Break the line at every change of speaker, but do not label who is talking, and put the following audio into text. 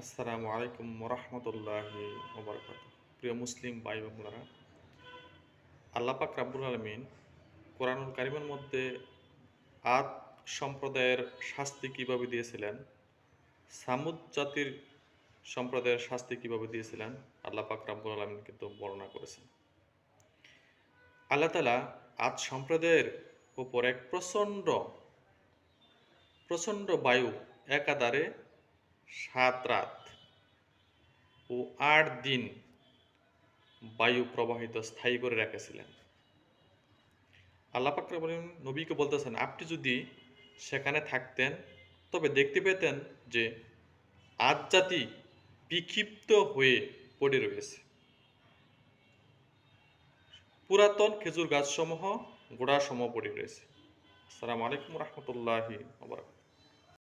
আসসালামু আলাইকুম রহমতুল্লাহি ওবরাকাতুহু। প্রিয় মুসলিম ভাই বোনেরা, আল্লাহ পাক রাব্বুল আলামিন কোরআনুল কারীমের মধ্যে আদ সম্প্রদায়ের শাস্তি কিভাবে দিয়েছিলেন, সামুদ জাতির সম্প্রদায়ের শাস্তি কিভাবে দিয়েছিলেন, আল্লাহ পাক রাব্বুল আলামিন কিন্তু বর্ণনা করেছেন। আল্লাহ তাআলা আদ সম্প্রদায়ের উপর এক প্রচণ্ড প্রচণ্ড বায়ু একাধারে ৭ রাত ও ৮ দিন বায়ু প্রবাহিত স্থায়ী করে রেখেছিলেন। আল্লাহ পাক রব্বুল আলামিন নবীকে বলতেছেন, আপনি যদি সেখানে থাকতেন তবে দেখতে পেতেন যে আদ জাতি বিক্ষিপ্ত হয়ে পড়ে রয়েছে। পুরাতন খেজুর গাছসমূহ গোড়াসমূহ পড়ে রয়েছে। আসসালামু আলাইকুম রহমতুল্লাহি ওয়া বারাকাতুহু।